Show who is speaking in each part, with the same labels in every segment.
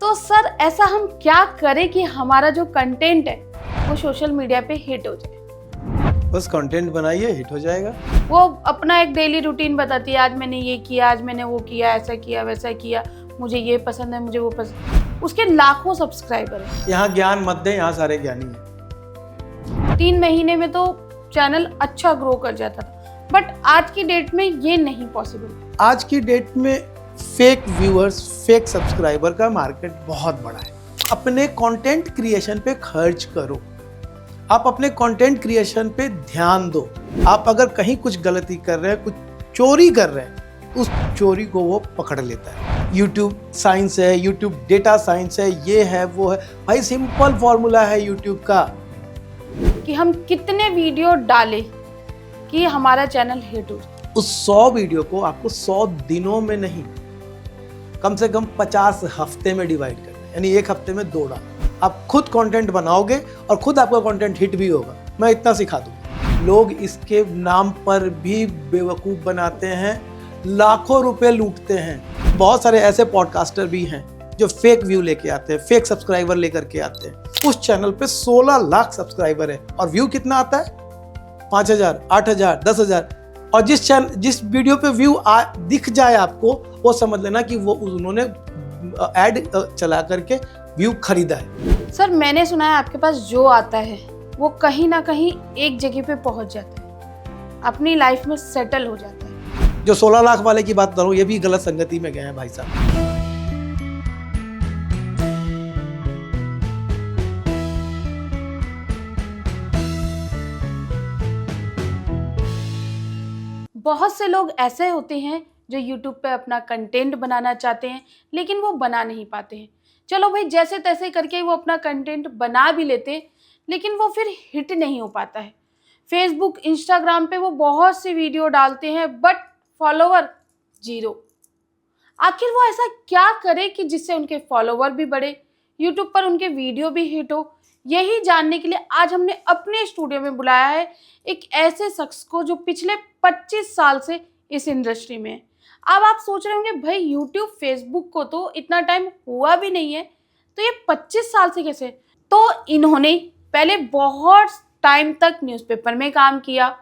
Speaker 1: तो सर ऐसा हम क्या करें कि हमारा जो कंटेंट है वो सोशल मीडिया पे हिट हो जाए?
Speaker 2: बस कंटेंट बनाइए, हिट हो जाएगा।
Speaker 1: वो अपना एक डेली रूटीन बताती है, आज मैंने ये किया, आज मैंने वो किया, ऐसा किया, वैसा किया, मुझे ये पसंद है, मुझे वो पसंद। उसके लाखों सब्सक्राइबर हैं।
Speaker 2: यहाँ ज्ञान मत दें, यहाँ सारे ज्ञानी हैं।
Speaker 1: 3 महीने में तो चैनल अच्छा ग्रो कर जाता था, बट आज की डेट में ये नहीं पॉसिबल।
Speaker 2: आज की डेट में फेक व्यूअर्स, फेक सब्सक्राइबर का मार्केट बहुत बड़ा है। अपने कंटेंट क्रिएशन पे खर्च करो, आप अपने कंटेंट क्रिएशन पे ध्यान दो। आप अगर कहीं कुछ गलती कर रहे हैं, कुछ चोरी कर रहे हैं, उस चोरी को वो पकड़ लेता है। YouTube साइंस है, YouTube डेटा साइंस है, ये है वो है। भाई सिंपल फॉर्मूला है YouTube का
Speaker 1: कि हम कितने वीडियो डालें कि हमारा चैनल हिट हो।
Speaker 2: उस 100 वीडियो को आपको 100 दिनों में नहीं, कम से कम 50 हफ्ते में डिवाइड करना है, यानी एक हफ्ते में 2 डाल। आप खुद कंटेंट बनाओगे और खुद आपका कंटेंट हिट भी होगा। मैं इतना सिखा दूंगा। लोग इसके नाम पर भी बेवकूफ़ बनाते हैं, लाखों रुपए लूटते हैं। बहुत सारे ऐसे पॉडकास्टर भी हैं जो फेक व्यू लेके आते हैं, फेक सब्सक्राइबर लेकर के आते हैं। उस चैनल पे 16 लाख सब्सक्राइबर है और व्यू कितना आता है? 5,000, 8,000, 10,000। और जिस वीडियो पे व्यू दिख जाए आपको, वो समझ लेना कि वो उन्होंने ऐड चला करके व्यू खरीदा है।
Speaker 1: सर मैंने सुना है आपके पास जो आता है वो कहीं ना कहीं एक जगह पे पहुंच जाता है, अपनी लाइफ में सेटल हो जाता है।
Speaker 2: जो 16 लाख वाले की बात करूं, ये भी गलत संगति में गए हैं भाई साहब।
Speaker 1: बहुत से लोग ऐसे होते हैं जो YouTube पे अपना कंटेंट बनाना चाहते हैं लेकिन वो बना नहीं पाते हैं। चलो भाई जैसे तैसे करके वो अपना कंटेंट बना भी लेते हैं लेकिन वो फिर हिट नहीं हो पाता है। फेसबुक, इंस्टाग्राम पे वो बहुत सी वीडियो डालते हैं बट फॉलोवर 0। आखिर वो ऐसा क्या करे कि जिससे उनके फॉलोवर भी बढ़े, यूट्यूब पर उनके वीडियो भी हिट हो? यही जानने के लिए आज हमने अपने स्टूडियो में बुलाया है एक ऐसे शख्स को जो पिछले 25 साल से इस इंडस्ट्री में है। अब आप सोच रहे होंगे भाई यूट्यूब, फेसबुक को तो इतना टाइम हुआ भी नहीं है, तो ये 25 साल से कैसे? तो इन्होंने पहले बहुत टाइम तक न्यूज़पेपर में काम किया,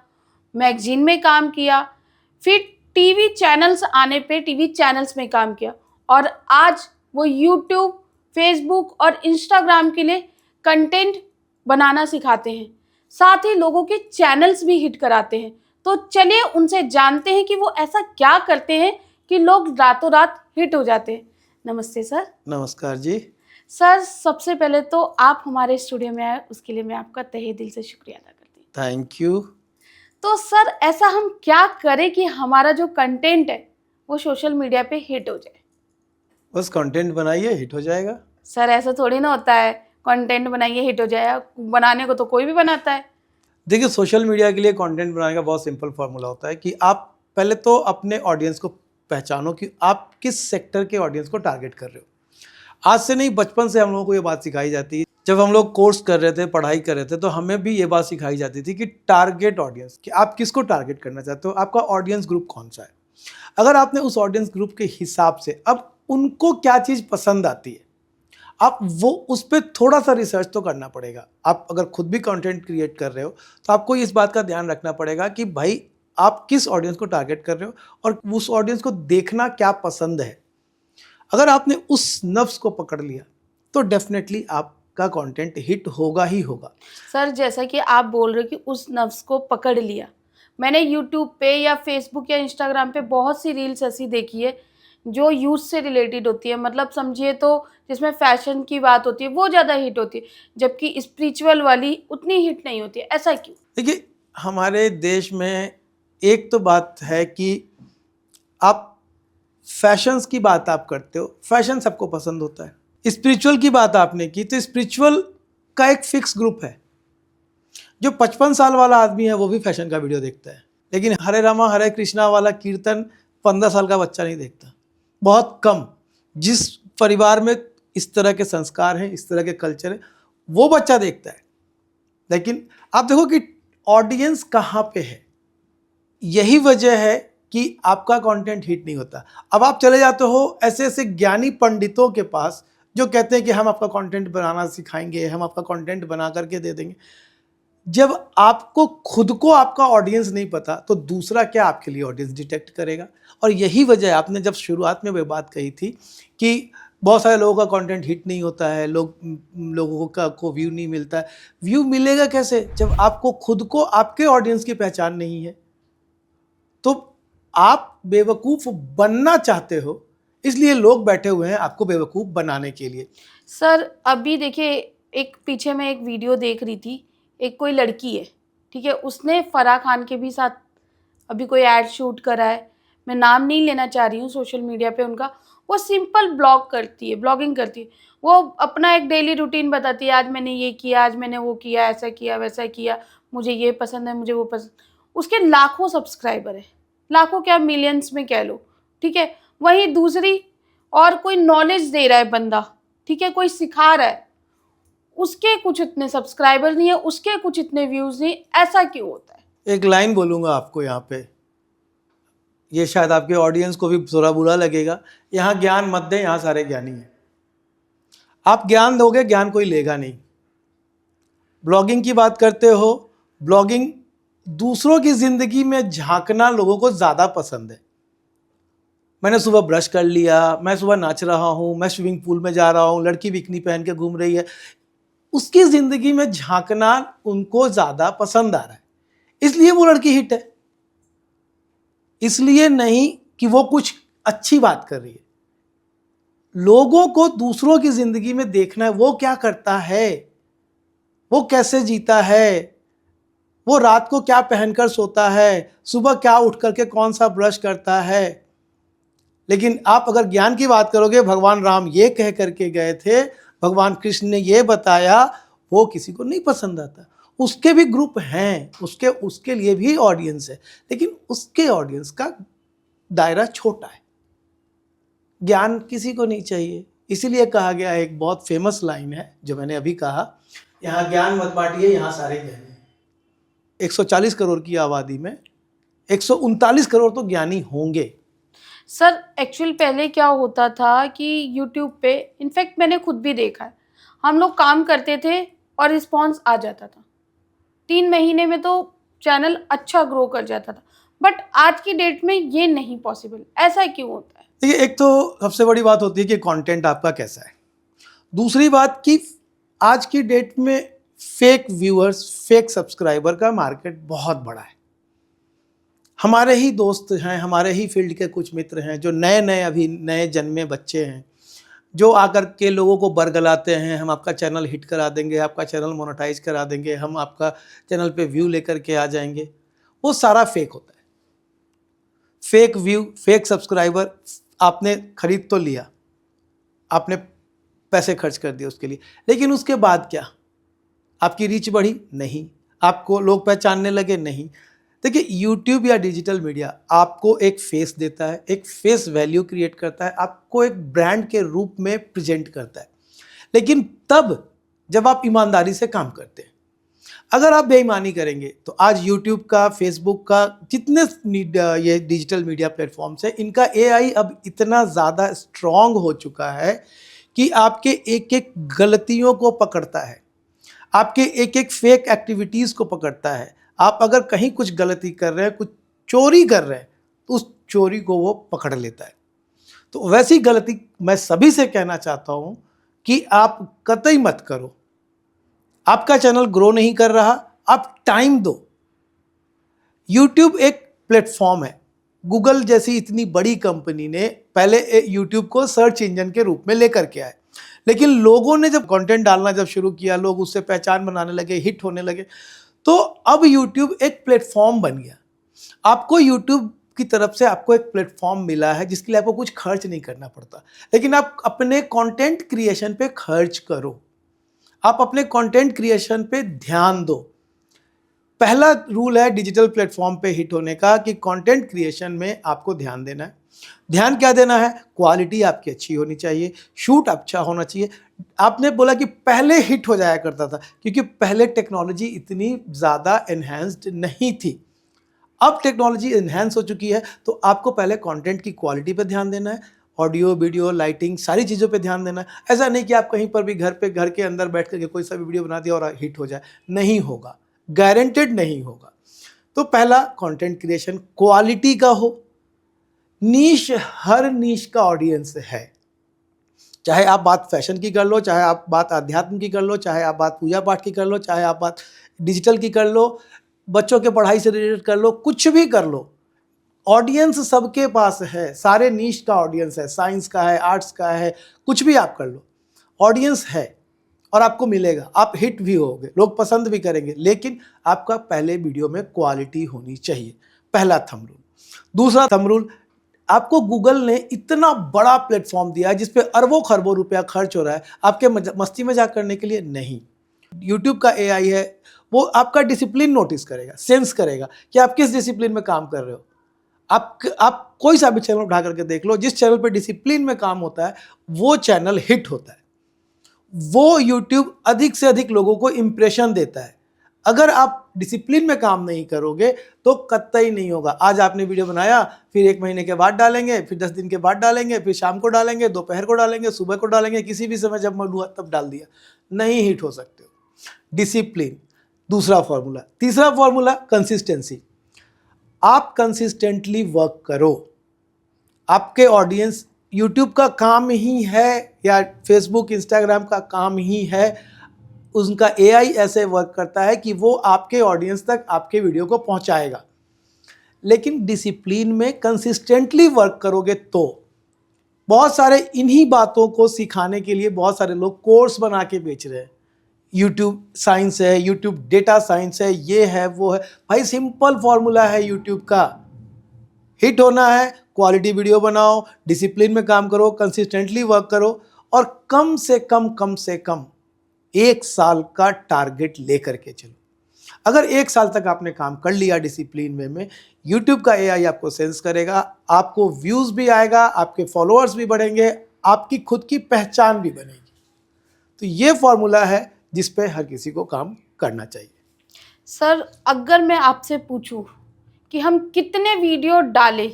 Speaker 1: मैगजीन में काम किया, फिर टीवी चैनल्स आने पे टीवी चैनल्स में काम किया और आज वो यूट्यूब, फेसबुक और इंस्टाग्राम के लिए कंटेंट बनाना सिखाते हैं, साथ ही लोगों के चैनल्स भी हिट कराते हैं। तो चलिए उनसे जानते हैं कि वो ऐसा क्या करते हैं कि लोग रातों रात हिट हो जाते हैं। नमस्ते सर।
Speaker 2: नमस्कार जी।
Speaker 1: सर सबसे पहले तो आप हमारे स्टूडियो में आए, उसके लिए मैं आपका तहे दिल से शुक्रिया अदा करती हूँ।
Speaker 2: Thank you.
Speaker 1: तो सर ऐसा हम क्या करें कि हमारा जो कंटेंट है वो सोशल मीडिया पे हिट हो जाए?
Speaker 2: बस कंटेंट बनाइए, हिट हो जाएगा।
Speaker 1: सर ऐसा थोड़ी ना होता है, कंटेंट बनाइए हिट हो जाएगा। बनाने को तो कोई भी बनाता है।
Speaker 2: देखिए, सोशल मीडिया के लिए कंटेंट बनाने का बहुत सिंपल फार्मूला होता है कि आप पहले तो अपने ऑडियंस को पहचानो कि आप किस सेक्टर के ऑडियंस को टारगेट कर रहे हो। आज से नहीं, बचपन से हम लोगों को ये बात सिखाई जाती है। जब हम लोग कोर्स कर रहे थे, पढ़ाई कर रहे थे, तो हमें भी ये बात सिखाई जाती थी कि टारगेट ऑडियंस, कि आप किसको टारगेट करना चाहते हो, आपका ऑडियंस ग्रुप कौन सा है। अगर आपने उस ऑडियंस ग्रुप के हिसाब से, अब उनको क्या चीज़ पसंद आती है, आप वो उस पर थोड़ा सा रिसर्च तो करना पड़ेगा। आप अगर खुद भी कंटेंट क्रिएट कर रहे हो तो आपको इस बात का ध्यान रखना पड़ेगा कि भाई आप किस ऑडियंस को टारगेट कर रहे हो और उस ऑडियंस को देखना क्या पसंद है। अगर आपने उस नफ्स को पकड़ लिया तो डेफिनेटली आपका कंटेंट हिट होगा ही होगा।
Speaker 1: सर जैसा कि आप बोल रहे हो कि उस नफ्स को पकड़ लिया, मैंने यूट्यूब पे या फेसबुक या इंस्टाग्राम पे बहुत सी रील्स ऐसी देखी है जो यूथ से रिलेटेड होती है। मतलब समझिए तो जिसमें फैशन की बात होती है वो ज़्यादा हिट होती है, जबकि स्पिरिचुअल वाली उतनी हिट नहीं होती है। ऐसा क्यों?
Speaker 2: देखिए, हमारे देश में एक तो बात है कि आप फैशंस की बात आप करते हो, फैशन सबको पसंद होता है। स्पिरिचुअल की बात आपने की तो स्पिरिचुअल का एक फिक्स ग्रुप है। जो 55 साल वाला आदमी है वो भी फैशन का वीडियो देखता है, लेकिन हरे रामा हरे कृष्णा वाला कीर्तन 15 साल का बच्चा नहीं देखता, बहुत कम। जिस परिवार में इस तरह के संस्कार हैं, इस तरह के कल्चर है, वो बच्चा देखता है। लेकिन आप देखो कि ऑडियंस कहाँ पे है, यही वजह है कि आपका कंटेंट हिट नहीं होता। अब आप चले जाते हो ऐसे ऐसे ज्ञानी पंडितों के पास जो कहते हैं कि हम आपका कंटेंट बनाना सिखाएंगे, हम आपका कंटेंट बना करके दे देंगे। जब आपको खुद को आपका ऑडियंस नहीं पता तो दूसरा क्या आपके लिए ऑडियंस डिटेक्ट करेगा। और यही वजह है, आपने जब शुरुआत में वो बात कही थी कि बहुत सारे लोगों का कंटेंट हिट नहीं होता है, लोगों को व्यू नहीं मिलता है। व्यू मिलेगा कैसे जब आपको खुद को आपके ऑडियंस की पहचान नहीं है। तो आप बेवकूफ़ बनना चाहते हो, इसलिए लोग बैठे हुए हैं आपको बेवकूफ़ बनाने के लिए।
Speaker 1: सर अभी देखिए, एक पीछे मैं एक वीडियो देख रही थी, एक कोई लड़की है, ठीक है, उसने फराह खान के भी साथ अभी कोई ऐड शूट करा है। मैं नाम नहीं लेना चाह रही हूँ सोशल मीडिया पे उनका। वो सिंपल ब्लॉग करती है, ब्लॉगिंग करती है। वो अपना एक डेली रूटीन बताती है, आज मैंने ये किया, आज मैंने वो किया, ऐसा किया, वैसा किया, मुझे ये पसंद है, मुझे वो पसंद। उसके लाखों सब्सक्राइबर है, लाखों क्या मिलियंस में कह लो, ठीक है। वहीं दूसरी और कोई नॉलेज दे रहा है बंदा, ठीक है, कोई सिखा रहा है, उसके कुछ इतने सब्सक्राइबर नहीं है, उसके कुछ इतने व्यूज नहीं। ऐसा क्यों होता है?
Speaker 2: एक लाइन बोलूँगा आपको यहाँ पे, ये शायद आपके ऑडियंस को भी थोड़ा बुरा लगेगा। यहाँ ज्ञान मत दें, यहाँ सारे ज्ञानी हैं। आप ज्ञान दोगे, ज्ञान कोई लेगा नहीं। ब्लॉगिंग की बात करते हो, ब्लॉगिंग दूसरों की ज़िंदगी में झांकना लोगों को ज़्यादा पसंद है। मैंने सुबह ब्रश कर लिया, मैं सुबह नाच रहा हूँ, मैं स्विमिंग पूल में जा रहा हूँ, लड़की बिकनी पहन के घूम रही है, उसकी ज़िंदगी में झांकना उनको ज़्यादा पसंद आ रहा है, इसलिए वो लड़की हिट है। इसलिए नहीं कि वो कुछ अच्छी बात कर रही है। लोगों को दूसरों की ज़िंदगी में देखना है, वो क्या करता है, वो कैसे जीता है, वो रात को क्या पहनकर सोता है, सुबह क्या उठ करके कौन सा ब्रश करता है। लेकिन आप अगर ज्ञान की बात करोगे, भगवान राम ये कह करके गए थे, भगवान कृष्ण ने ये बताया, वो किसी को नहीं पसंद आता। उसके भी ग्रुप हैं, उसके लिए भी ऑडियंस है, लेकिन उसके ऑडियंस का दायरा छोटा है। ज्ञान किसी को नहीं चाहिए। इसीलिए कहा गया है, एक बहुत फेमस लाइन है जो मैंने अभी कहा, यहाँ ज्ञान मत बांटिए, यहाँ सारे ज्ञानी। 140 करोड़ की आबादी में 139 करोड़ तो ज्ञानी होंगे।
Speaker 1: सर एक्चुअल पहले क्या होता था कि यूट्यूब पे, इनफैक्ट मैंने खुद भी देखा है, हम लोग काम करते थे और रिस्पॉन्स आ जाता था, 3 महीने में तो चैनल अच्छा ग्रो कर जाता था। बट आज की डेट में ये नहीं पॉसिबल। ऐसा क्यों होता है?
Speaker 2: देखिए, एक तो सबसे बड़ी बात होती है कि कंटेंट आपका कैसा है। दूसरी बात कि आज की डेट में फेक व्यूअर्स, फेक सब्सक्राइबर का मार्केट बहुत बड़ा है। हमारे ही दोस्त हैं, हमारे ही फील्ड के कुछ मित्र हैं जो अभी नए जन्मे बच्चे हैं, जो आकर के लोगों को बरगलाते हैं, हम आपका चैनल हिट करा देंगे, आपका चैनल मोनेटाइज करा देंगे, हम आपका चैनल पे व्यू लेकर के आ जाएंगे। वो सारा फेक होता है। फेक व्यू, फेक सब्सक्राइबर आपने खरीद तो लिया, आपने पैसे खर्च कर दिए उसके लिए, लेकिन उसके बाद क्या? आपकी रीच बढ़ी? नहीं। आपको लोग पहचानने लगे? नहीं। देखिए, यूट्यूब या डिजिटल मीडिया आपको एक फेस देता है, एक फेस वैल्यू क्रिएट करता है, आपको एक ब्रांड के रूप में प्रेजेंट करता है, लेकिन तब जब आप ईमानदारी से काम करते हैं। अगर आप बेईमानी करेंगे तो आज यूट्यूब का, फेसबुक का, जितने ये डिजिटल मीडिया प्लेटफॉर्म्स है, इनका एआई अब इतना ज़्यादा स्ट्रॉन्ग हो चुका है कि आपके एक एक गलतियों को पकड़ता है, आपके एक एक फेक एक्टिविटीज़ को पकड़ता है। आप अगर कहीं कुछ गलती कर रहे हैं, कुछ चोरी कर रहे हैं, तो उस चोरी को वो पकड़ लेता है। तो वैसी गलती मैं सभी से कहना चाहता हूँ कि आप कतई मत करो। आपका चैनल ग्रो नहीं कर रहा, आप टाइम दो। यूट्यूब एक प्लेटफॉर्म है। गूगल जैसी इतनी बड़ी कंपनी ने पहले यूट्यूब को सर्च इंजन के रूप में लेकर के आए, लेकिन लोगों ने जब कंटेंट डालना जब शुरू किया, लोग उससे पहचान बनाने लगे, हिट होने लगे, तो अब यूट्यूब एक प्लेटफॉर्म बन गया। आपको यूट्यूब की तरफ से आपको एक प्लेटफॉर्म मिला है जिसके लिए आपको कुछ खर्च नहीं करना पड़ता, लेकिन आप अपने कंटेंट क्रिएशन पे खर्च करो, आप अपने कंटेंट क्रिएशन पे ध्यान दो। पहला रूल है डिजिटल प्लेटफॉर्म पे हिट होने का कि कंटेंट क्रिएशन में आपको ध्यान देना है। ध्यान क्या देना है? क्वालिटी आपकी अच्छी होनी चाहिए, शूट अच्छा होना चाहिए। आपने बोला कि पहले हिट हो जाया करता था, क्योंकि पहले टेक्नोलॉजी इतनी ज़्यादा एनहेंस्ड नहीं थी। अब टेक्नोलॉजी एनहेंस हो चुकी है, तो आपको पहले कंटेंट की क्वालिटी पे ध्यान देना है ऑडियो वीडियो लाइटिंग सारी चीज़ों पे ध्यान देना है। ऐसा नहीं कि आप कहीं पर भी घर के अंदर बैठ करके कोई सा भी वीडियो बना दिया और हिट हो जाए, नहीं होगा, गारंटेड नहीं होगा। तो पहला कंटेंट क्रिएशन क्वालिटी का हो, नीश, हर नीश का ऑडियंस है। चाहे आप बात फैशन की कर लो, चाहे आप बात अध्यात्म की कर लो, चाहे आप बात पूजा पाठ की कर लो, चाहे आप बात डिजिटल की कर लो, बच्चों के पढ़ाई से रिलेटेड कर लो, कुछ भी कर लो, ऑडियंस सबके पास है। सारे नीश का ऑडियंस है, साइंस का है, आर्ट्स का है, कुछ भी आप कर लो, ऑडियंस है और आपको मिलेगा, आप हिट भी होगे, लोग पसंद भी करेंगे, लेकिन आपका पहले वीडियो में क्वालिटी होनी चाहिए, पहला थंब रूल। दूसरा थंब रूल, आपको गूगल ने इतना बड़ा प्लेटफॉर्म दिया है जिसपे अरबों खरबों रुपया खर्च हो रहा है आपके मस्ती मजाक करने के लिए नहीं। यूट्यूब का एआई है, वो आपका डिसिप्लिन नोटिस करेगा, सेंस करेगा कि आप किस डिसिप्लिन में काम कर रहे हो। आप कोई सा भी चैनल उठा करके देख लो, जिस चैनल पे डिसिप्लिन में काम होता है वो चैनल हिट होता है, वो यूट्यूब अधिक से अधिक लोगों को इंप्रेशन देता है। अगर आप डिसिप्लिन में काम नहीं करोगे तो कतई नहीं होगा। आज आपने वीडियो बनाया, फिर 1 महीने के बाद डालेंगे, फिर 10 दिन के बाद डालेंगे, फिर शाम को डालेंगे, दोपहर को डालेंगे, सुबह को डालेंगे, किसी भी समय जब मन हुआ तब डाल दिया, नहीं हिट हो सकते हो। डिसिप्लिन दूसरा फॉर्मूला। तीसरा फॉर्मूला कंसिस्टेंसी। आप कंसिस्टेंटली वर्क करो। आपके ऑडियंस, यूट्यूब का काम ही है या फेसबुक इंस्टाग्राम का काम ही है, उनका एआई ऐसे वर्क करता है कि वो आपके ऑडियंस तक आपके वीडियो को पहुंचाएगा। लेकिन डिसिप्लिन में कंसिस्टेंटली वर्क करोगे तो बहुत सारे इन्हीं बातों को सिखाने के लिए बहुत सारे लोग कोर्स बना के बेच रहे हैं। यूट्यूब साइंस है, यूट्यूब डेटा साइंस है, ये है वो है। भाई सिंपल फॉर्मूला है यूट्यूब का, हिट होना है क्वालिटी वीडियो बनाओ, डिसिप्लिन में काम करो, कंसिस्टेंटली वर्क करो और कम से कम 1 साल का टारगेट लेकर के चलो। अगर 1 साल तक आपने काम कर लिया डिसिप्लिन में, यूट्यूब का एआई आपको सेंस करेगा, आपको व्यूज भी आएगा, आपके फॉलोअर्स भी बढ़ेंगे, आपकी खुद की पहचान भी बनेगी। तो ये फॉर्मूला है जिस पे हर किसी को काम करना चाहिए।
Speaker 1: सर, अगर मैं आपसे पूछूं कि हम कितने वीडियो डालें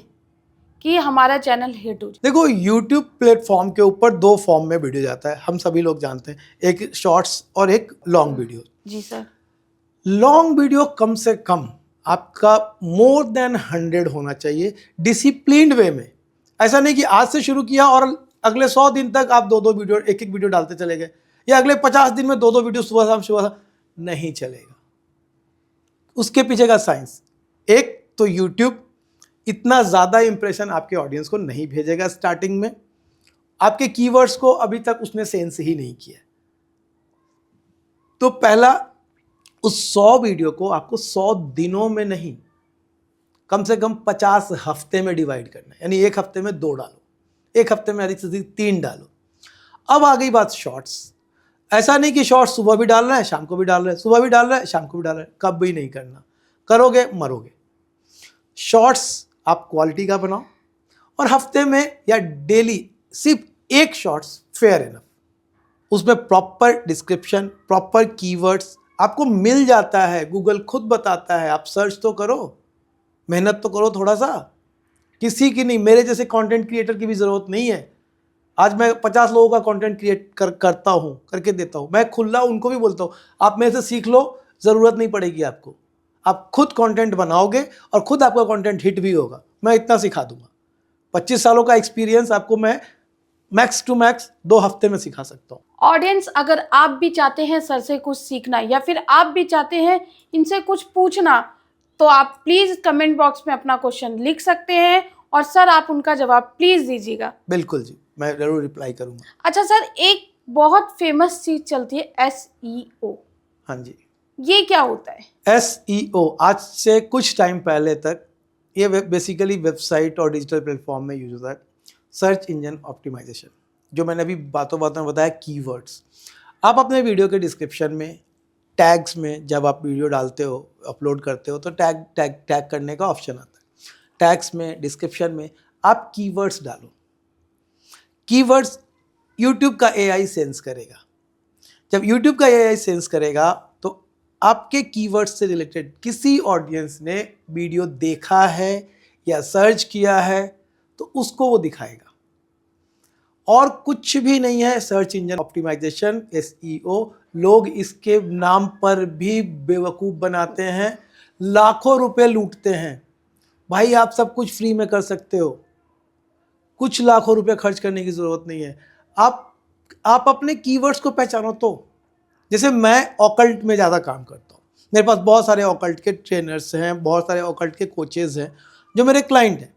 Speaker 1: कि हमारा चैनल हिट हो जाए?
Speaker 2: देखो, YouTube प्लेटफॉर्म के ऊपर 2 फॉर्म में वीडियो जाता है, हम सभी लोग जानते हैं, एक शॉर्ट्स और एक लॉन्ग वीडियो।
Speaker 1: जी सर।
Speaker 2: लॉन्ग वीडियो कम से कम आपका मोर देन 100 होना चाहिए, डिसिप्लिन्ड वे में। ऐसा नहीं कि आज से शुरू किया और अगले 100 दिन तक आप 2-2 वीडियो, एक वीडियो डालते चले गए, या अगले 50 दिन में 2-2 वीडियो सुबह शाम, नहीं चलेगा। उसके पीछे का साइंस, एक तो यूट्यूब इतना ज़्यादा इंप्रेशन आपके ऑडियंस को नहीं भेजेगा स्टार्टिंग में, आपके कीवर्ड्स को अभी तक उसने सेंस ही नहीं किया। तो पहला, उस 100 वीडियो को आपको 100 दिनों में नहीं, कम से कम 50 हफ्ते में डिवाइड करना है। यानी 1 हफ्ते में 2 डालो, 1 हफ्ते में अधिक से अधिक 3 डालो। अब आ गई बात शॉर्ट्स। ऐसा नहीं कि शॉर्ट्स सुबह भी डाल रहा है, शाम को भी डाल रहा है, सुबह भी डाल रहा है, शाम को भी डाल रहा है, कब भी नहीं करना, करोगे मरोगे। शॉर्ट्स आप क्वालिटी का बनाओ और हफ्ते में या डेली सिर्फ 1 शॉर्ट्स फेयर इनफ, उसमें प्रॉपर डिस्क्रिप्शन, प्रॉपर कीवर्ड्स आपको मिल जाता है, गूगल खुद बताता है। आप सर्च तो करो, मेहनत तो करो थोड़ा सा, किसी की नहीं, मेरे जैसे कंटेंट क्रिएटर की भी ज़रूरत नहीं है। आज मैं 50 लोगों का कंटेंट क्रिएट करता हूँ, करके देता हूँ। मैं खुला उनको भी बोलता हूँ, आप मेरे से सीख लो, ज़रूरत नहीं पड़ेगी आपको, आप खुद कंटेंट बनाओगे और खुद आपका कंटेंट हिट भी होगा। मैं इतना सिखा दूंगा, 25 सालों का एक्सपीरियंस आपको मैं मैक्स टू मैक्स 2 हफ्ते में सिखा सकता हूँ।
Speaker 1: ऑडियंस, अगर आप भी चाहते हैं सर से कुछ सीखना या फिर आप भी चाहते हैं इनसे कुछ पूछना, तो आप प्लीज़ कमेंट बॉक्स में अपना क्वेश्चन लिख सकते हैं और सर आप उनका जवाब प्लीज़ दीजिएगा।
Speaker 2: बिल्कुल जी, मैं ज़रूर रिप्लाई करूँगा।
Speaker 1: अच्छा सर, एक बहुत फेमस चीज़ चलती है SEO।
Speaker 2: हाँ जी,
Speaker 1: ये क्या होता है?
Speaker 2: SEO आज से कुछ टाइम पहले तक ये बेसिकली वेबसाइट और डिजिटल प्लेटफॉर्म में यूज होता है। सर्च इंजन ऑप्टिमाइजेशन, जो मैंने अभी बातों में बताया, कीवर्ड्स। आप अपने वीडियो के डिस्क्रिप्शन में, टैग्स में, जब आप वीडियो डालते हो, अपलोड करते हो, तो टैग करने का ऑप्शन आता है। टैग्स में, डिस्क्रिप्शन में आप कीवर्ड्स डालो। कीवर्ड्स यूट्यूब का एआई सेंस करेगा। जब यूट्यूब का एआई सेंस करेगा तो आपके कीवर्ड्स से रिलेटेड किसी ऑडियंस ने वीडियो देखा है या सर्च किया है तो उसको वो दिखाएगा। और कुछ भी नहीं है। Search engine optimisation, SEO। लोग इसके नाम पर भी बेवकूफ़ बनाते हैं, लाखों रुपए लूटते हैं। भाई आप सब कुछ फ्री में कर सकते हो, कुछ लाखों रुपए खर्च करने की ज़रूरत नहीं है। आप अपने कीवर्ड्स को पहचानो। तो जैसे मैं ऑकल्ट में ज़्यादा काम करता हूँ, मेरे पास बहुत सारे ऑकल्ट के ट्रेनर्स हैं, बहुत सारे ऑकल्ट के कोचेज़ हैं जो मेरे क्लाइंट हैं।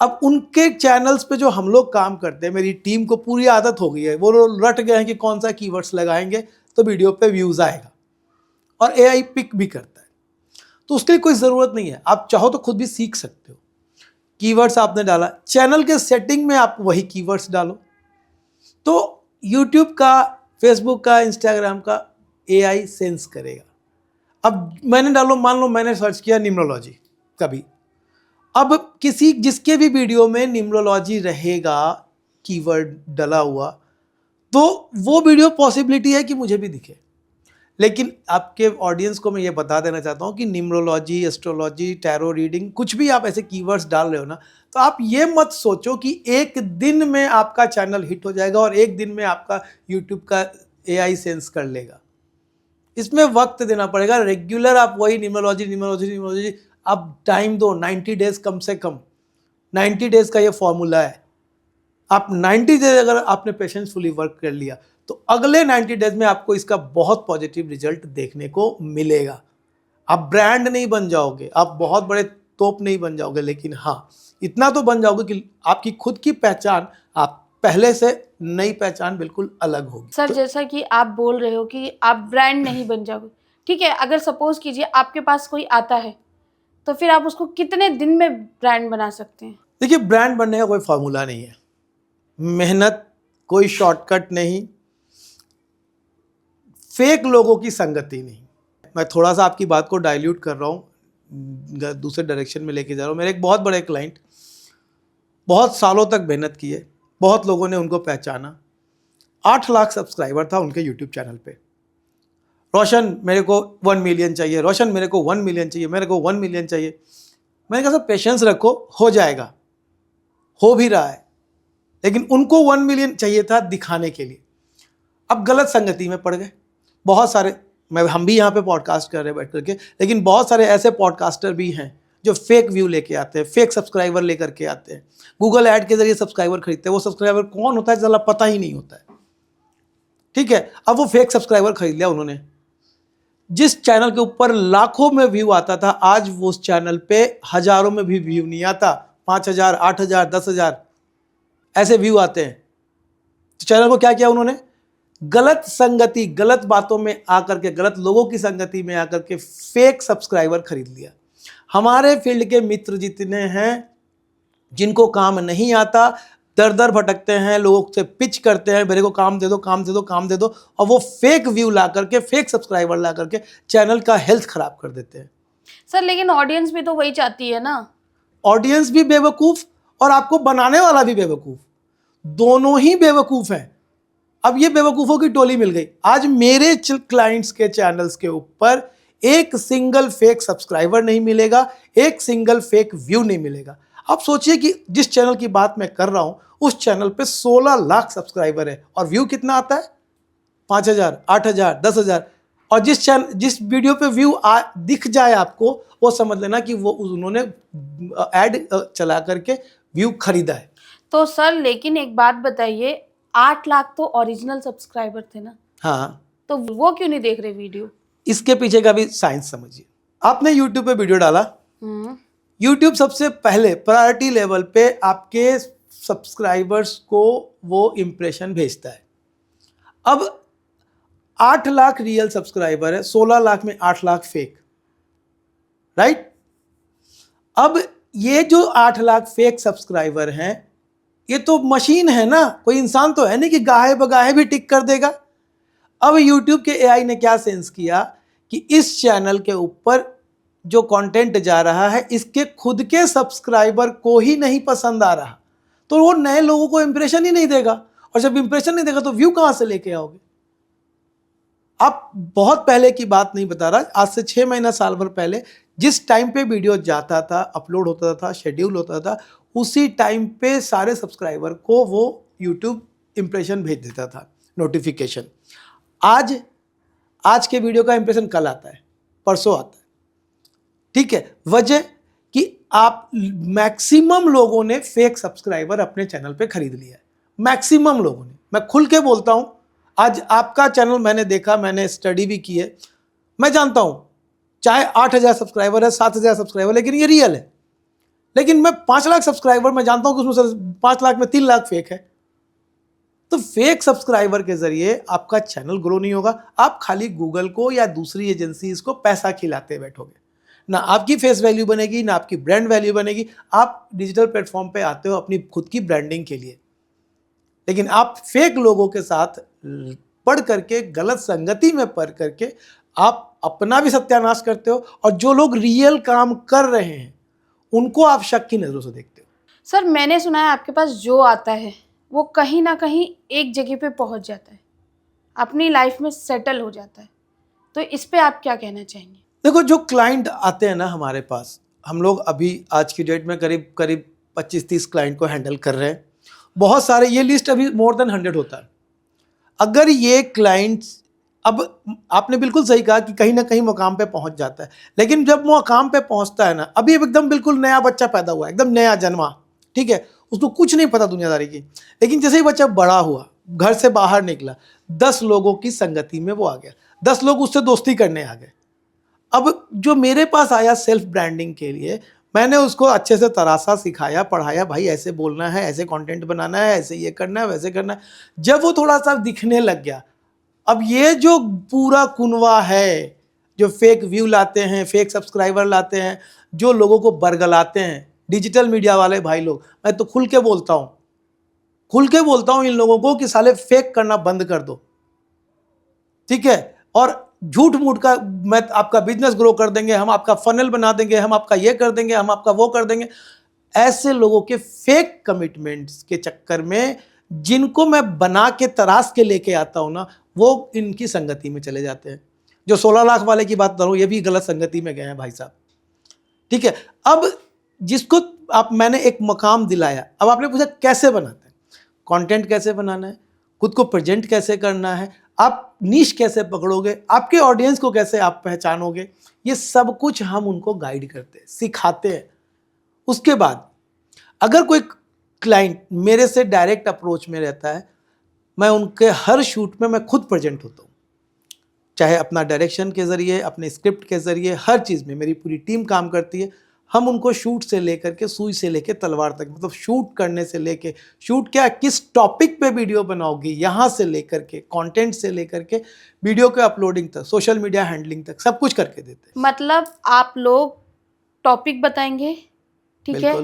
Speaker 2: अब उनके चैनल्स पे जो हम लोग काम करते हैं, मेरी टीम को पूरी आदत हो गई है, वो लोग रट गए हैं कि कौन सा कीवर्ड्स लगाएंगे तो वीडियो पे व्यूज़ आएगा, और AI पिक भी करता है। तो उसके लिए कोई ज़रूरत नहीं है, आप चाहो तो खुद भी सीख सकते हो। कीवर्ड्स आपने डाला, चैनल के सेटिंग में आप वही कीवर्ड्स डालो, तो यूट्यूब का, फेसबुक का, इंस्टाग्राम का AI सेंस करेगा। अब मैंने डालो, मान लो मैंने सर्च किया न्यूमरोलॉजी कभी, अब किसी जिसके भी वीडियो में न्यूमरोलॉजी रहेगा कीवर्ड डला हुआ, तो वो वीडियो पॉसिबिलिटी है कि मुझे भी दिखे। लेकिन आपके ऑडियंस को मैं ये बता देना चाहता हूँ कि न्यूमरोलॉजी, एस्ट्रोलॉजी, टैरो रीडिंग, कुछ भी आप ऐसे कीवर्ड्स डाल रहे हो ना, तो आप ये मत सोचो कि एक दिन में आपका चैनल हिट हो जाएगा और एक दिन में आपका यूट्यूब का AI सेंस कर लेगा। इसमें वक्त देना पड़ेगा। रेगुलर आप वही न्यूमरोलॉजी आप टाइम दो, 90 डेज कम से कम। 90 डेज का ये फॉर्मूला है। आप 90 डेज अगर आपने पेशेंसफुली वर्क कर लिया तो अगले 90 डेज में आपको इसका बहुत पॉजिटिव रिजल्ट देखने को मिलेगा। आप ब्रांड नहीं बन जाओगे, आप बहुत बड़े तोप नहीं बन जाओगे, लेकिन हाँ इतना तो बन जाओगे कि आपकी खुद की पहचान, आप पहले से नई पहचान बिल्कुल अलग होगी।
Speaker 1: सर जैसा कि आप बोल रहे हो कि आप ब्रांड नहीं बन जाओगे, ठीक है, अगर सपोज कीजिए आपके पास कोई आता है तो फिर आप उसको कितने दिन में ब्रांड बना सकते हैं?
Speaker 2: देखिए, ब्रांड बनने का कोई फार्मूला नहीं है, मेहनत, कोई शॉर्टकट नहीं, फेक लोगों की संगति नहीं। मैं थोड़ा सा आपकी बात को डाइल्यूट कर रहा हूँ, दूसरे डायरेक्शन में लेके जा रहा हूँ। मेरे एक बहुत बड़े क्लाइंट, बहुत सालों तक मेहनत की है, बहुत लोगों ने उनको पहचाना, 8 लाख सब्सक्राइबर था उनके यूट्यूब चैनल पे। रोशन मेरे को 1 मिलियन चाहिए, रोशन मेरे को 1 मिलियन चाहिए, मेरे को 1 मिलियन चाहिए। मैंने कहा सर पेशेंस रखो, हो जाएगा, हो भी रहा है। लेकिन उनको 1 मिलियन चाहिए था दिखाने के लिए। अब गलत संगति में पड़ गए। बहुत सारे, हम भी यहाँ पे पॉडकास्ट कर रहे हैं बैठ करके, लेकिन बहुत सारे ऐसे पॉडकास्टर भी हैं जो फेक व्यू लेके आते हैं, फेक सब्सक्राइबर लेकर के आते हैं, गूगल ऐड के जरिए सब्सक्राइबर खरीदते हैं। वो सब्सक्राइबर कौन होता है चला पता ही नहीं होता है, ठीक है। अब वो फेक सब्सक्राइबर खरीद लिया उन्होंने। जिस चैनल के ऊपर लाखों में व्यू आता था, आज वो उस चैनल पे हजारों में भी व्यू नहीं आता, 5,000, 8,000, 10,000 ऐसे व्यू आते हैं। तो चैनल को क्या किया उन्होंने? गलत संगति, गलत बातों में आकर के, गलत लोगों की संगति में आकर के फेक सब्सक्राइबर खरीद लिया। हमारे फील्ड के मित्र जितने हैं जिनको काम नहीं आता, दर दर भटकते हैं, लोगों से पिच करते हैं, मेरे को काम दे दो, काम दे दो, काम दे दो, और वो फेक व्यू ला करके, फेक सब्सक्राइबर ला करके चैनल का हेल्थ खराब कर देते हैं।
Speaker 1: सर लेकिन ऑडियंस भी तो वही चाहती है ना।
Speaker 2: ऑडियंस भी बेवकूफ और आपको बनाने वाला भी बेवकूफ, दोनों ही बेवकूफ हैं। अब ये बेवकूफों की टोली मिल गई। आज मेरे क्लाइंट्स के चैनल्स के ऊपर एक सिंगल फेक सब्सक्राइबर नहीं मिलेगा, एक सिंगल फेक व्यू नहीं मिलेगा। आप सोचिए कि जिस चैनल की बात मैं कर रहा हूं उस चैनल पे 16 लाख सब्सक्राइबर है और व्यू कितना आता है? 5,000, 8,000, 10,000। और जिस वीडियो पे व्यू दिख जाए आपको, वो समझ लेना कि वो उन्होंने ऐड चला करके व्यू खरीदा है।
Speaker 1: तो सर लेकिन एक बात बताइए, 8 लाख तो ओरिजिनल सब्सक्राइबर थे ना,
Speaker 2: हाँ,
Speaker 1: तो वो क्यों नहीं देख रहे वीडियो?
Speaker 2: इसके पीछे का भी साइंस समझिए। आपने यूट्यूब पे वीडियो डाला, यूट्यूब सबसे पहले प्रायोरिटी लेवल पे आपके सब्सक्राइबर्स को वो इंप्रेशन भेजता है। अब 8 लाख रियल सब्सक्राइबर है, 16 लाख में 8 लाख फेक, राइट? अब ये जो 8 लाख फेक सब्सक्राइबर हैं, ये तो मशीन है ना, कोई इंसान तो है नहीं कि गाहे बगाहे भी टिक कर देगा। अब यूट्यूब के AI ने क्या सेंस किया कि इस चैनल के ऊपर जो कंटेंट जा रहा है इसके खुद के सब्सक्राइबर को ही नहीं पसंद आ रहा, तो वो नए लोगों को इंप्रेशन ही नहीं देगा, और जब इंप्रेशन नहीं देगा तो व्यू कहां से लेके आओगे? आप बहुत पहले की बात नहीं बता रहा, आज से 6 महीना, साल भर पहले जिस टाइम पे वीडियो जाता था, अपलोड होता था, शेड्यूल होता था, उसी टाइम पे सारे सब्सक्राइबर को वो यूट्यूब इंप्रेशन भेज देता था, नोटिफिकेशन। आज के वीडियो का इंप्रेशन कल आता है, परसों आता है। ठीक है, वजह कि आप मैक्सिमम लोगों ने फेक सब्सक्राइबर अपने चैनल पे खरीद लिया है, मैक्सिमम लोगों ने। मैं खुल के बोलता हूं, आज आपका चैनल मैंने देखा, मैंने स्टडी भी की है, मैं जानता हूं चाहे 8,000 सब्सक्राइबर है, 7,000 सब्सक्राइबर, लेकिन ये रियल है। लेकिन मैं 5 लाख सब्सक्राइबर, मैं जानता हूं कि उसमें से 5 लाख में 3 लाख फेक है। तो फेक सब्सक्राइबर के जरिए आपका चैनल ग्रो नहीं होगा। आप खाली गूगल को या दूसरी एजेंसीज को पैसा खिलाते बैठोगे, ना आपकी फेस वैल्यू बनेगी, ना आपकी ब्रांड वैल्यू बनेगी। आप डिजिटल प्लेटफॉर्म पे आते हो अपनी खुद की ब्रांडिंग के लिए, लेकिन आप फेक लोगों के साथ पढ़ करके, गलत संगति में पढ़ करके आप अपना भी सत्यानाश करते हो, और जो लोग रियल काम कर रहे हैं उनको आप शक की नजरों से देखते हो।
Speaker 1: सर मैंने सुना है आपके पास जो आता है वो कहीं ना कहीं एक जगह पे पहुंच जाता है, अपनी लाइफ में सेटल हो जाता है, तो इस पे आप क्या कहना चाहेंगे?
Speaker 2: देखो, जो क्लाइंट आते हैं ना हमारे पास, हम लोग अभी आज की डेट में करीब करीब 25-30 क्लाइंट को हैंडल कर रहे हैं। बहुत सारे, ये लिस्ट अभी मोर देन 100 होता है। अगर ये क्लाइंट्स, अब आपने बिल्कुल सही कहा कि कहीं ना कहीं मुकाम पे पहुंच जाता है, लेकिन जब मुकाम पे पहुंचता है ना, अभी एकदम बिल्कुल नया बच्चा पैदा हुआ है, एकदम नया जन्मा, ठीक है, उसको कुछ नहीं पता दुनियादारी की, लेकिन जैसे ही बच्चा बड़ा हुआ, घर से बाहर निकला, 10 लोगों की संगति में वो आ गया, 10 लोग उससे दोस्ती करने आ गए। अब जो मेरे पास आया सेल्फ ब्रांडिंग के लिए, मैंने उसको अच्छे से तराशा, सिखाया, पढ़ाया, भाई ऐसे बोलना है, ऐसे कंटेंट बनाना है, ऐसे ये करना है, वैसे करना है। जब वो थोड़ा सा दिखने लग गया, अब ये जो पूरा कुनवा है, जो फेक व्यू लाते हैं, फेक सब्सक्राइबर लाते हैं, जो लोगों को बरगलाते हैं, डिजिटल मीडिया वाले भाई लोग, मैं तो खुल के बोलता हूं इन लोगों को कि साले फेक करना बंद कर दो, ठीक है, और झूठ मूठ का, मैं आपका बिजनेस ग्रो कर देंगे, हम आपका फनल बना देंगे, हम आपका ये कर देंगे, हम आपका वो कर देंगे। ऐसे लोगों के फेक कमिटमेंट्स के चक्कर में, जिनको मैं बना के तराश के लेके आता हूं ना, वो इनकी संगति में चले जाते हैं। जो 16 लाख वाले की बात कर रहा हूं, ये भी गलत संगति में गए हैं भाई साहब, ठीक है। अब जिसको मैंने एक मकाम दिलाया, अब आपने पूछा कैसे बनाते हैं, कंटेंट कैसे बनाना है, खुद को प्रेजेंट कैसे करना है, आप नीश कैसे पकड़ोगे, आपके ऑडियंस को कैसे आप पहचानोगे, ये सब कुछ हम उनको गाइड करते हैं, सिखाते हैं। उसके बाद अगर कोई क्लाइंट मेरे से डायरेक्ट अप्रोच में रहता है, मैं उनके हर शूट में मैं खुद प्रेजेंट होता हूँ, चाहे अपना डायरेक्शन के जरिए, अपने स्क्रिप्ट के जरिए, हर चीज़ में मेरी पूरी टीम काम करती है। हम उनको शूट से लेकर के, सुई से लेकर तलवार तक, मतलब शूट करने से लेके, शूट क्या, किस टॉपिक पे वीडियो बनाओगी, यहाँ से लेकर के, कंटेंट से लेकर के वीडियो के अपलोडिंग तक, सोशल मीडिया हैंडलिंग तक, सब कुछ करके देते हैं।
Speaker 1: मतलब आप लोग टॉपिक बताएंगे, ठीक है,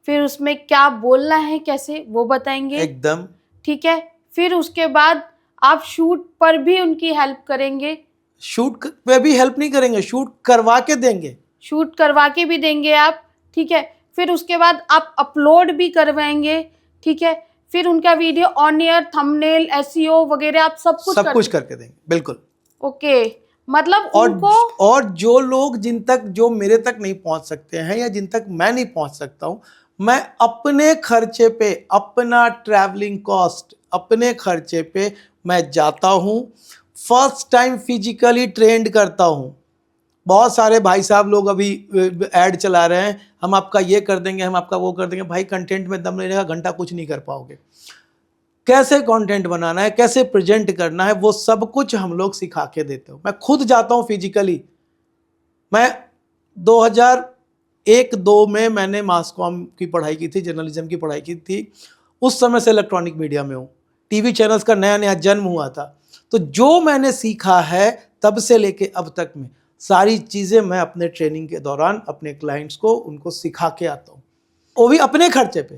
Speaker 1: फिर उसमें क्या बोलना है, कैसे, वो बताएंगे
Speaker 2: एकदम,
Speaker 1: ठीक है, फिर उसके बाद आप शूट पर भी उनकी हेल्प करेंगे।
Speaker 2: शूट पे भी हेल्प नहीं करेंगे, शूट करवा के देंगे,
Speaker 1: शूट करवा के भी देंगे आप, ठीक है, फिर उसके बाद आप अपलोड भी करवाएंगे, ठीक है, फिर उनका video on air, thumbnail, SEO वगैरह आप सब कुछ
Speaker 2: करके देंगे, बिल्कुल।
Speaker 1: ओके, मतलब उनको,
Speaker 2: और जो लोग जो मेरे तक नहीं पहुंच सकते हैं, या जिन तक मैं नहीं पहुंच सकता हूं, मैं अपने खर्चे पे, अपना ट्रैवलिंग कॉस्ट, अपने खर्चे पे मैं जाता हूं, फर्स्ट टाइम फिजिकली ट्रेंड करता हूं। बहुत सारे भाई साहब लोग अभी ऐड चला रहे हैं, हम आपका ये कर देंगे, हम आपका वो कर देंगे। भाई कंटेंट में दम नहीं रहेगा, घंटा कुछ नहीं कर पाओगे। कैसे कंटेंट बनाना है, कैसे प्रेजेंट करना है, वो सब कुछ हम लोग सिखा के देते हो। मैं खुद जाता हूं फिजिकली। मैं 2001-2 में मैंने मास कॉम की पढ़ाई की थी, जर्नलिज्म की पढ़ाई की थी। उस समय से इलेक्ट्रॉनिक मीडिया में हूँ, टीवी चैनल्स का नया नया जन्म हुआ था। तो जो मैंने सीखा है तब से लेके अब तक में, सारी चीज़ें मैं अपने ट्रेनिंग के दौरान अपने क्लाइंट्स को, उनको सिखा के आता हूँ, वो भी अपने खर्चे पे।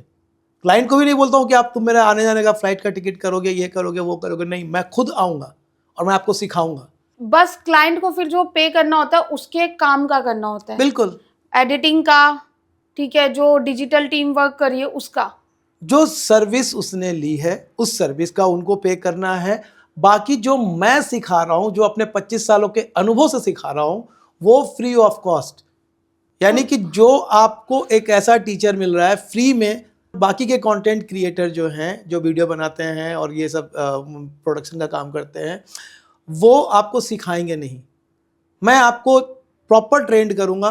Speaker 2: क्लाइंट को भी नहीं बोलता हूँ कि आप तुम मेरा आने जाने का फ्लाइट का टिकट करोगे, ये करोगे, वो करोगे, नहीं, मैं खुद आऊँगा और मैं आपको सिखाऊंगा।
Speaker 1: बस क्लाइंट को फिर जो पे करना होता है उसके काम का करना होता है,
Speaker 2: बिल्कुल,
Speaker 1: एडिटिंग का, ठीक है, जो डिजिटल टीम वर्क करिए उसका,
Speaker 2: जो सर्विस उसने ली है उस सर्विस का उनको पे करना है। बाकी जो मैं सिखा रहा हूँ, जो अपने 25 सालों के अनुभव से सिखा रहा हूँ, वो फ्री ऑफ कॉस्ट। यानी कि जो आपको एक ऐसा टीचर मिल रहा है फ्री में, बाकी के कंटेंट क्रिएटर जो हैं, जो वीडियो बनाते हैं और ये सब प्रोडक्शन का काम करते हैं, वो आपको सिखाएंगे नहीं। मैं आपको प्रॉपर ट्रेंड करूँगा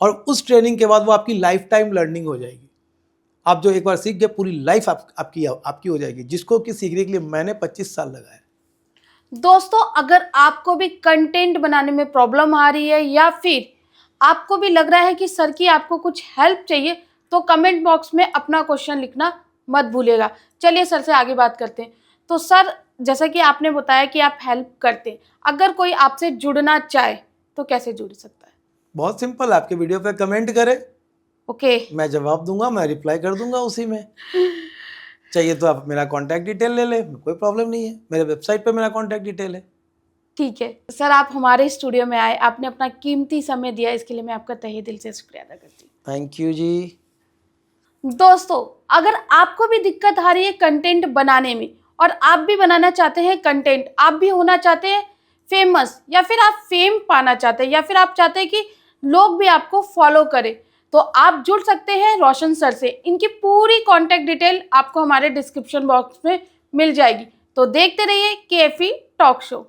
Speaker 2: और उस ट्रेनिंग के बाद वो आपकी लाइफ टाइम लर्निंग हो जाएगी। आप जो एक बार सीख गए, पूरी लाइफ आपकी हो जाएगी, जिसको कि सीखने के लिए मैंने 25 साल लगाए।
Speaker 1: दोस्तों, अगर आपको भी कंटेंट बनाने में प्रॉब्लम आ रही है या फिर आपको भी लग रहा है कि सर की आपको कुछ हेल्प चाहिए, तो कमेंट बॉक्स में अपना क्वेश्चन लिखना मत भूलिएगा। चलिए सर से आगे बात करते हैं। तो सर, जैसा कि आपने बताया कि आप हेल्प करते हैं, अगर कोई आपसे जुड़ना चाहे तो कैसे जुड़ सकता है?
Speaker 2: बहुत सिंपल, आपके वीडियो पे कमेंट करे,
Speaker 1: ओके।
Speaker 2: मैं जवाब दूंगा, मैं रिप्लाई कर दूंगा उसी में। चाहिए तो आप मेरा कॉन्टैक्ट डिटेल ले ले, कोई प्रॉब्लम नहीं है, मेरे वेबसाइट पे मेरा कॉन्टैक्ट डिटेल है।
Speaker 1: ठीक है सर, आप हमारे स्टूडियो में आए, आपने अपना कीमती समय दिया, इसके लिए मैं आपका तहे दिल से शुक्रिया अदा करती हूँ।
Speaker 2: थैंक यू जी।
Speaker 1: दोस्तों, अगर आपको भी दिक्कत आ रही है कंटेंट बनाने में और आप भी बनाना चाहते हैं कंटेंट, आप भी होना चाहते हैं फेमस, या फिर आप फेम पाना चाहते हैं, या फिर आप चाहते हैं कि लोग भी आपको फॉलो करें, तो आप जुड़ सकते हैं रोशन सर से। इनकी पूरी कॉन्टैक्ट डिटेल आपको हमारे डिस्क्रिप्शन बॉक्स में मिल जाएगी। तो देखते रहिए KFE टॉक शो।